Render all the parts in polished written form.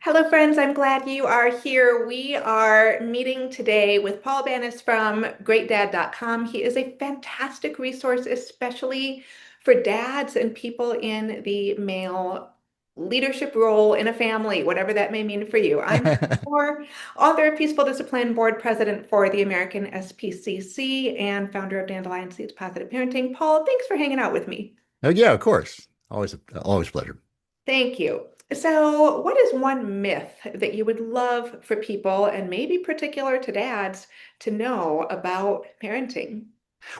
Hello, friends. I'm glad you are here. We are meeting today with Paul Banas from greatdad.com. He is a fantastic resource, especially for dads and people in the male leadership role in a family, whatever that may mean for you. I'm more author of Peaceful Discipline, board president for the American SPCC, and founder of Dandelion Seeds Positive Parenting. Paul, thanks for hanging out with me. Oh yeah, of course. Always a pleasure. Thank you. So, what is one myth that you would love for people, and maybe particular to dads, to know about parenting?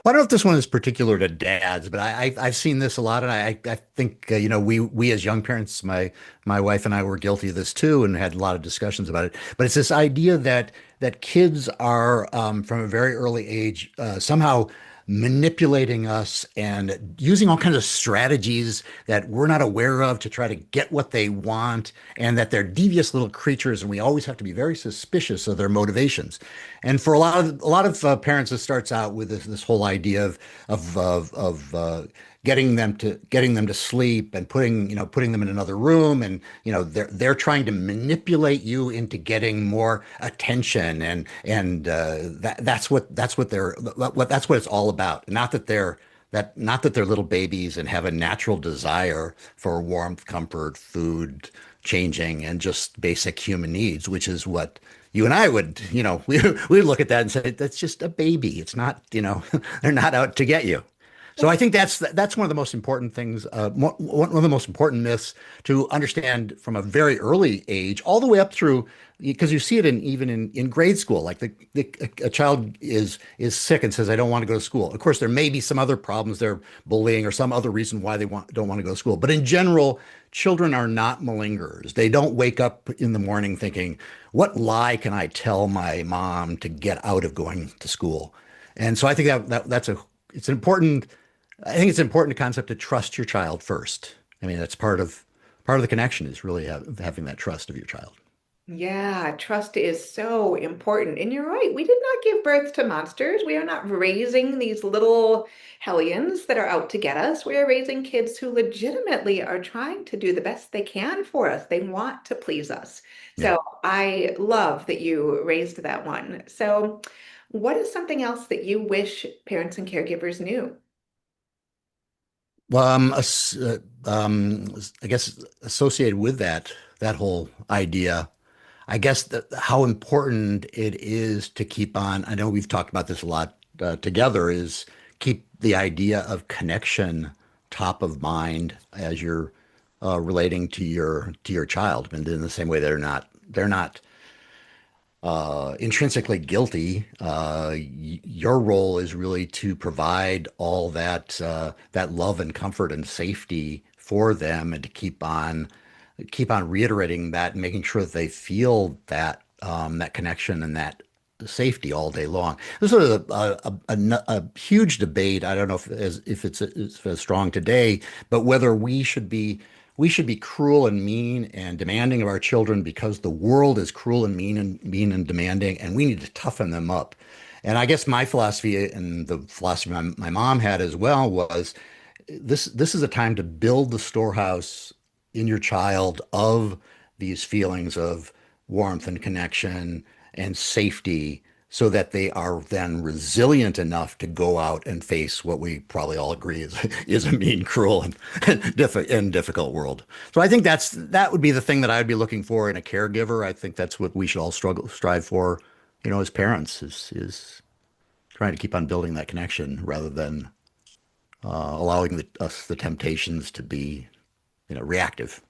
Well, I don't know if this one is particular to dads, but I've seen this a lot, and I think we as young parents, my wife and I were guilty of this too, and had a lot of discussions about it. But it's this idea that kids are from a very early age somehow manipulating us and using all kinds of strategies that we're not aware of to try to get what they want, and that they're devious little creatures, and we always have to be very suspicious of their motivations. And for a lot of parents, it starts out with this whole idea of getting them to sleep and putting them in another room, and they're trying to manipulate you into getting more attention, and that's what it's all about. Not that they're little babies and have a natural desire for warmth, comfort, food, changing, and just basic human needs, which is what you and I would, we would look at that and say, that's just a baby. It's not, they're not out to get you. So I think that's one of the most important things, one of the most important myths to understand from a very early age, all the way up through, because you see it even in grade school. Like a child is sick and says, "I don't want to go to school." Of course, there may be some other problems, they're bullying or some other reason why they don't want to go to school. But in general, children are not malingerers. They don't wake up in the morning thinking, "What lie can I tell my mom to get out of going to school?" And so I think it's important. I think it's an important concept to trust your child first. I mean, that's part of the connection is really having that trust of your child. Yeah, trust is so important. And you're right, we did not give birth to monsters. We are not raising these little hellions that are out to get us. We are raising kids who legitimately are trying to do the best they can for us. They want to please us. Yeah. So I love that you raised that one. So, what is something else that you wish parents and caregivers knew? Well, I guess associated with that whole idea, I guess how important it is to keep on. I know we've talked about this a lot together. Is keep the idea of connection top of mind as you're relating to your child, and in the same way they're not intrinsically guilty. Your role is really to provide all that love and comfort and safety for them, and to keep on reiterating that and making sure that they feel that connection and that safety all day long. This is a huge debate. I don't know if it's as strong today, but whether we should be cruel and mean and demanding of our children because the world is cruel and mean and demanding, and we need to toughen them up. And I guess my philosophy, and the philosophy my mom had as well, was this is a time to build the storehouse in your child of these feelings of warmth and connection and safety, so that they are then resilient enough to go out and face what we probably all agree is a mean, cruel, and difficult world. So I think that would be the thing that I would be looking for in a caregiver. I think that's what we should all strive for, as parents, is trying to keep on building that connection rather than allowing us the temptations to be, reactive.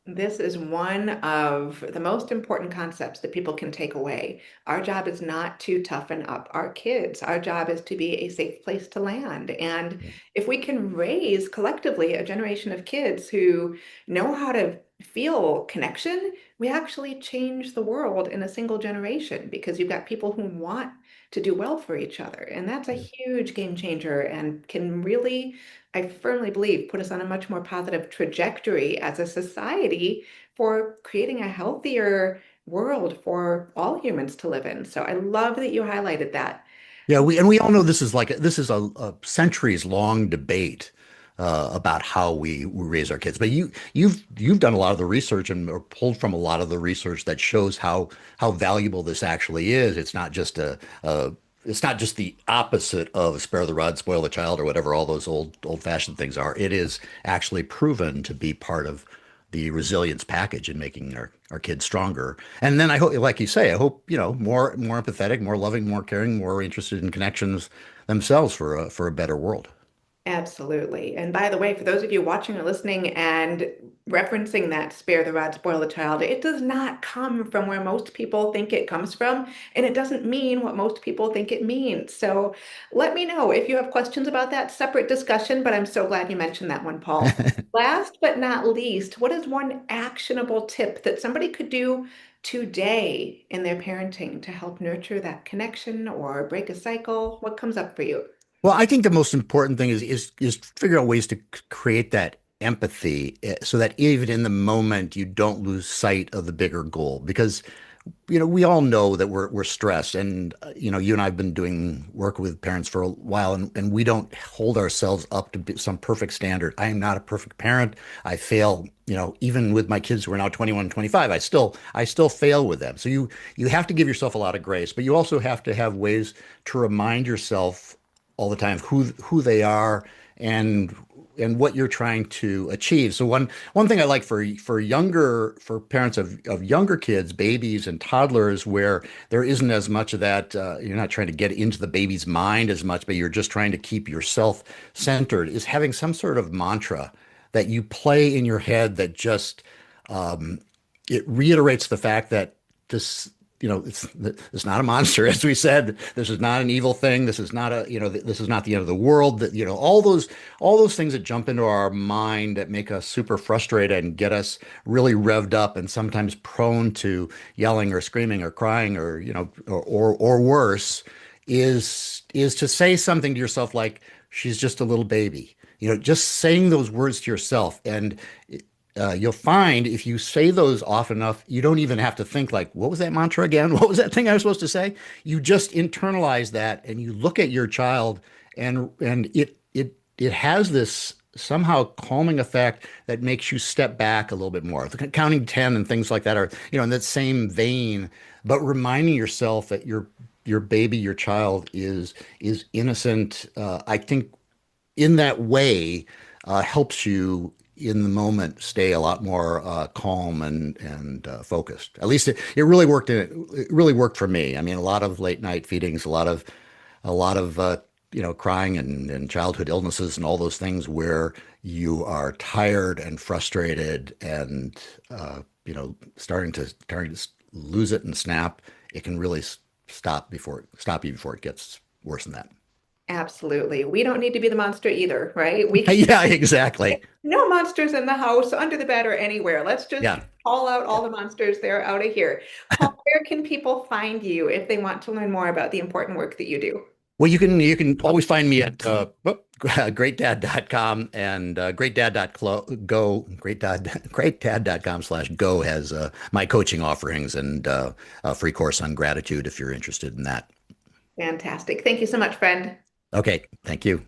This is one of the most important concepts that people can take away. Our job is not to toughen up our kids. Our job is to be a safe place to land. And if we can raise collectively a generation of kids who know how to feel connection, we actually change the world in a single generation, because you've got people who want to do well for each other. And that's a huge game changer and can really, I firmly believe, put us on a much more positive trajectory as a society for creating a healthier world for all humans to live in. So I love that you highlighted that. Yeah, we all know this is a centuries long debate about how we raise our kids. But you've done a lot of the research and or pulled from a lot of the research that shows how valuable this actually is. It's not just the opposite of spare the rod, spoil the child, or whatever all those old-fashioned things are. It is actually proven to be part of the resilience package in making our kids stronger. And then I hope, like you say, I hope, more empathetic, more loving, more caring, more interested in connections themselves for a better world. Absolutely. And by the way, for those of you watching or listening and referencing that spare the rod, spoil the child, it does not come from where most people think it comes from, and it doesn't mean what most people think it means. So let me know if you have questions about that separate discussion, but I'm so glad you mentioned that one, Paul. Last but not least, what is one actionable tip that somebody could do today in their parenting to help nurture that connection or break a cycle? What comes up for you? Well, I think the most important thing is figure out ways to create that empathy so that even in the moment you don't lose sight of the bigger goal. Because we all know that we're stressed, and you and I've been doing work with parents for a while, and we don't hold ourselves up to some perfect standard. I am not a perfect parent. I fail, even with my kids who are now 21 and 25, I still fail with them. So you have to give yourself a lot of grace, but you also have to have ways to remind yourself all the time who they are and and what you're trying to achieve. So one thing I like for parents of younger kids, babies and toddlers, where there isn't as much of that, you're not trying to get into the baby's mind as much, but you're just trying to keep yourself centered, is having some sort of mantra that you play in your head that just it reiterates the fact that this, it's not a monster, as we said. This is not an evil thing. This is not this is not the end of the world. That, all those things that jump into our mind that make us super frustrated and get us really revved up and sometimes prone to yelling or screaming or crying or, or worse, is to say something to yourself like, she's just a little baby. Just saying those words to yourself. And you'll find if you say those often enough, you don't even have to think like, what was that mantra again? What was that thing I was supposed to say? You just internalize that and you look at your child, and it has this somehow calming effect that makes you step back a little bit more. Counting 10 and things like that are, in that same vein, but reminding yourself that your baby, your child is innocent. I think in that way helps you in the moment stay a lot more calm and focused. At least it really worked. It really worked for me. I mean, a lot of late night feedings, a lot of crying and childhood illnesses and all those things where you are tired and frustrated and starting to lose it and snap. It can really stop you before it gets worse than that. Absolutely. We don't need to be the monster either, right? Yeah, exactly. No monsters in the house, under the bed, or anywhere. Let's just Yeah. call out all the monsters. They're out of here. Paul, where can people find you if they want to learn more about the important work that you do? Well, you can always find me at greatdad.com and greatdad.go greatdad.com/go has my coaching offerings and a free course on gratitude if you're interested in that. Fantastic. Thank you so much, friend. Okay, thank you.